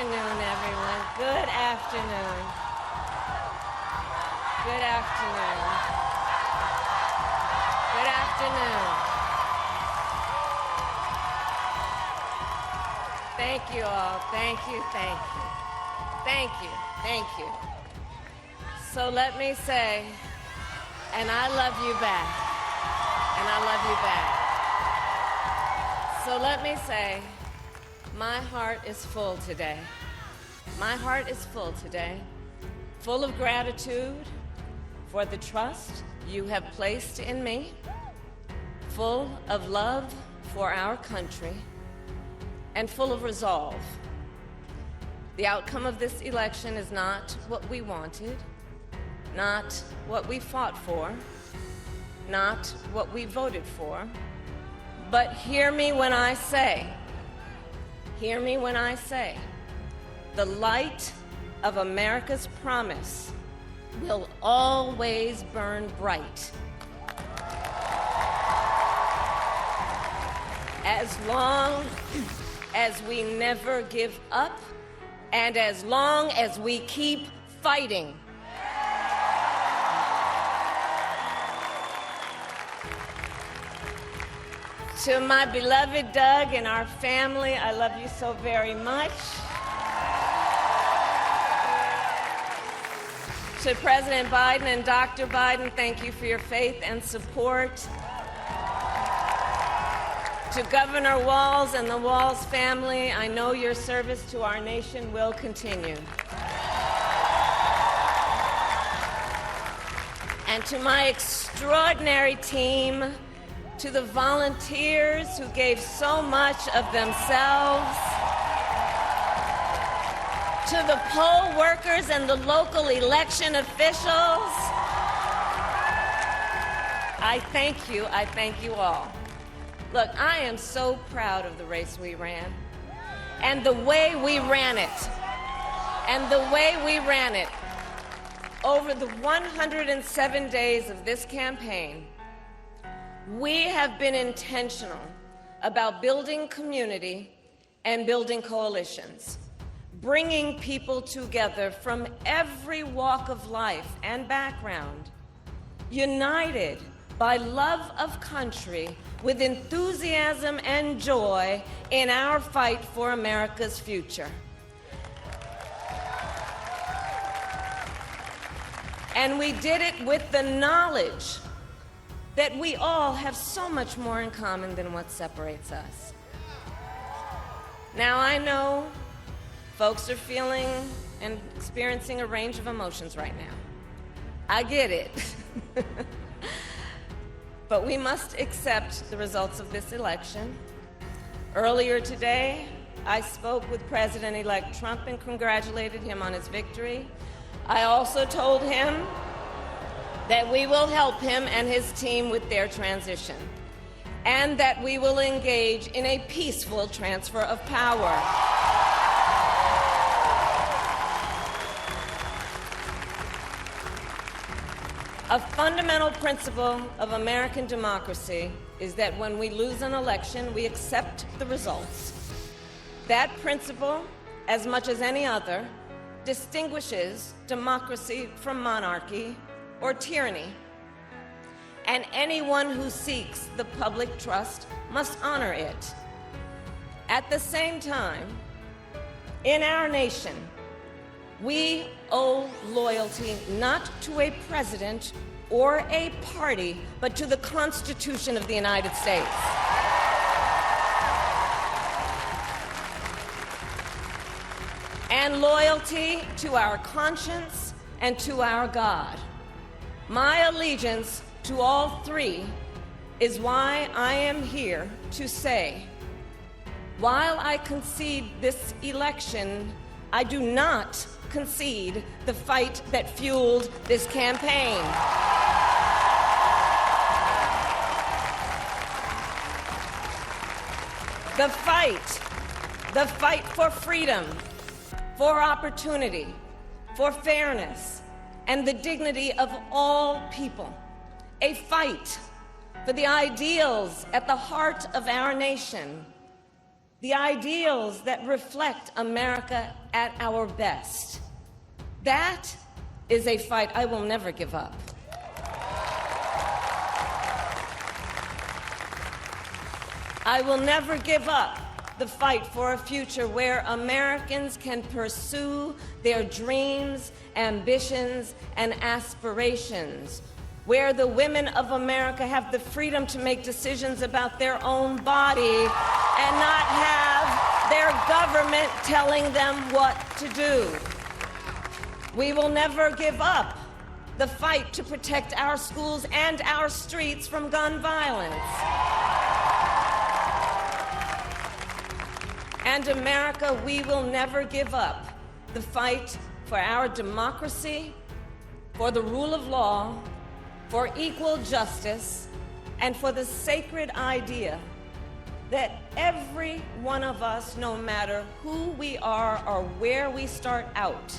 afternoon, everyone. Good afternoon. Good afternoon. Good afternoon. Thank you all. Thank you, thank you. Thank you, thank you. So let me say, and I love you back. And I love you back. So let me say, my heart is full today. My heart is full today, full of gratitude for the trust you have placed in me, full of love for our country, and full of resolve. The outcome of this election is not what we wanted, not what we fought for, not what we voted for, but hear me when I say, the light of America's promise will always burn bright. As long as we never give up, and as long as we keep fighting. To my beloved Doug and our family, I love you so very much. To President Biden and Dr. Biden, thank you for your faith and support. To Governor Walz and the Walz family, I know your service to our nation will continue. And to my extraordinary team, to the volunteers who gave so much of themselves, to the poll workers and the local election officials, I thank you all. Look, I am so proud of the race we ran, and the way we ran it, Over the 107 days of this campaign, we have been intentional about building community and building coalitions, bringing people together from every walk of life and background, united by love of country with enthusiasm and joy in our fight for America's future. And we did it with the knowledge that we all have so much more in common than what separates us. Now, I know folks are feeling and experiencing a range of emotions right now. I get it. But we must accept the results of this election. Earlier today, I spoke with President-elect Trump and congratulated him on his victory. I also told him that we will help him and his team with their transition, and that we will engage in a peaceful transfer of power. A fundamental principle of American democracy is that when we lose an election, we accept the results. That principle, as much as any other, distinguishes democracy from monarchy or tyranny. And anyone who seeks the public trust must honor it. At the same time, in our nation, we owe loyalty not to a president or a party, but to the Constitution of the United States. And loyalty to our conscience and to our God. My allegiance to all three is why I am here to say, while I concede this election, I do not concede the fight that fueled this campaign. The fight for freedom, for opportunity, for fairness, and the dignity of all people. A fight for the ideals at the heart of our nation. the ideals that reflect America at our best. That is a fight I will never give up. I will never give up the fight for a future where Americans can pursue their dreams, ambitions, and aspirations, where the women of America have the freedom to make decisions about their own body and not have their government telling them what to do. We will never give up the fight to protect our schools and our streets from gun violence. And America, we will never give up the fight for our democracy, for the rule of law, for equal justice, and for the sacred idea that every one of us, no matter who we are or where we start out,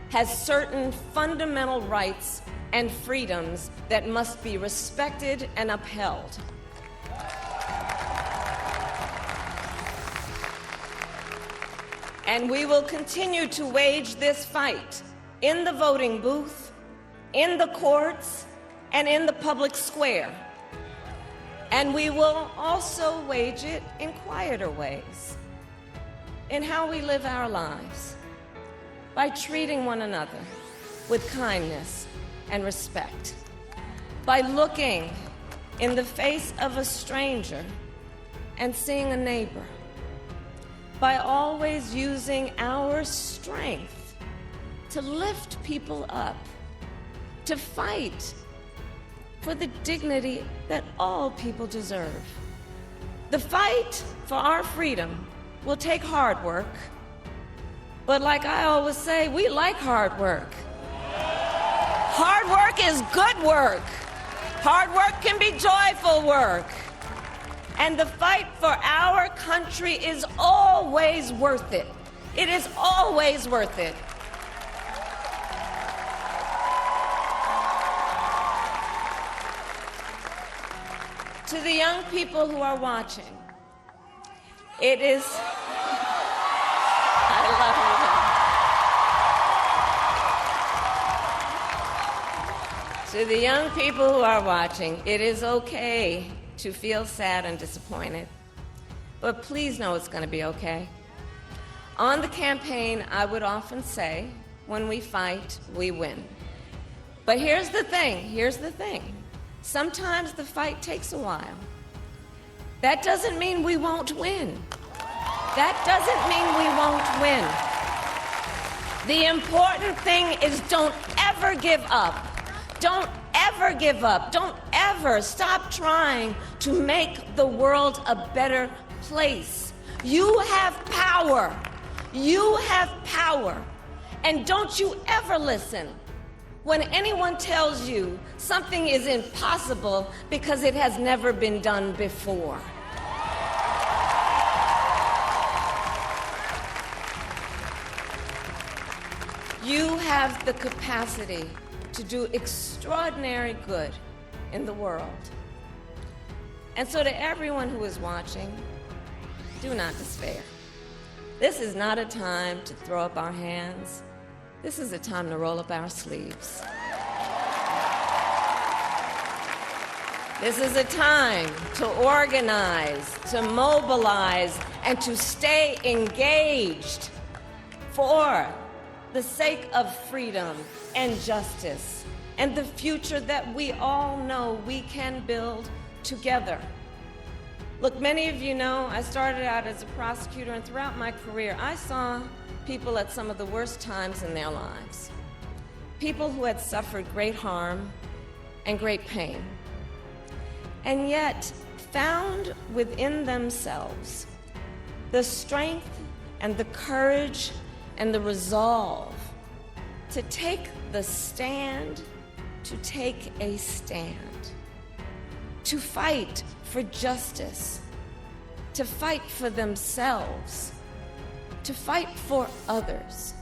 has certain fundamental rights and freedoms that must be respected and upheld. And we will continue to wage this fight in the voting booth, in the courts, and in the public square. And we will also wage it in quieter ways, in how we live our lives, by treating one another with kindness and respect, by looking in the face of a stranger and seeing a neighbor, by always using our strength to lift people up, to fight for the dignity that all people deserve. The fight for our freedom will take hard work, but like I always say, we like hard work. Hard work is good work. Hard work can be joyful work. And the fight for our country is always worth it. It is always worth it. To the young people who are watching, it is... I love you. To the young people who are watching, it is okay to feel sad and disappointed, but please know it's going to be okay. On the campaign, I would often say, when we fight, we win. But here's the thing. Sometimes the fight takes a while. That doesn't mean we won't win. That doesn't mean we won't win. The important thing is don't ever give up. Don't ever give up. Don't ever stop trying to make the world a better place. You have power. You have power. And don't you ever listen when anyone tells you something is impossible because it has never been done before. You have the capacity to do extraordinary good in the world. And so to everyone who is watching, do not despair. This is not a time to throw up our hands. This is a time to roll up our sleeves. This is a time to organize, to mobilize, and to stay engaged for the sake of freedom and justice and the future that we all know we can build together. Look, many of you know I started out as a prosecutor, and throughout my career I saw people at some of the worst times in their lives. People who had suffered great harm and great pain, and yet found within themselves the strength and the courage and the resolve to take the stand, to take a stand, to fight for justice, to fight for themselves, to fight for others.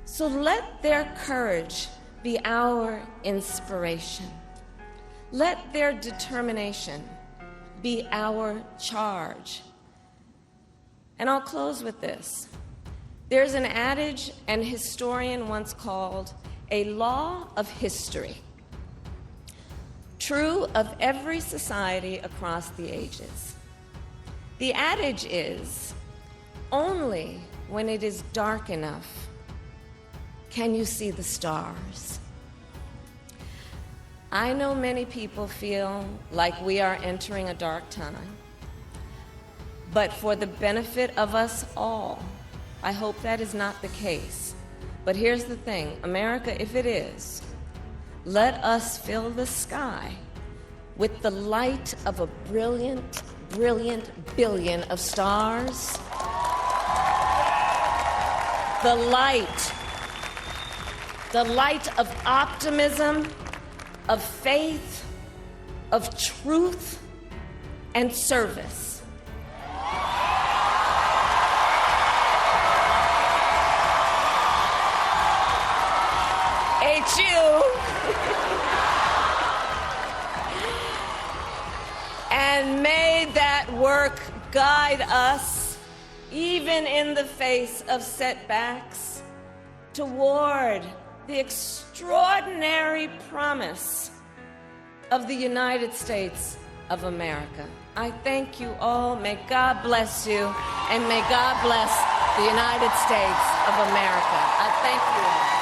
So let their courage be our inspiration. Let their determination be our charge. And I'll close with this. There's an adage an historian once called a law of history, true of every society across the ages. The adage is, only when it is dark enough can you see the stars. I know many people feel like we are entering a dark time, but for the benefit of us all, I hope that is not the case. But here's the thing, America, if it is, let us fill the sky with the light of a brilliant, brilliant billion of stars. The light of optimism, of faith, of truth, and service. HU. And may that work guide us, even in the face of setbacks, toward the extraordinary promise of the United States of America. I thank you all. May God bless you, and may God bless the United States of America. I thank you all.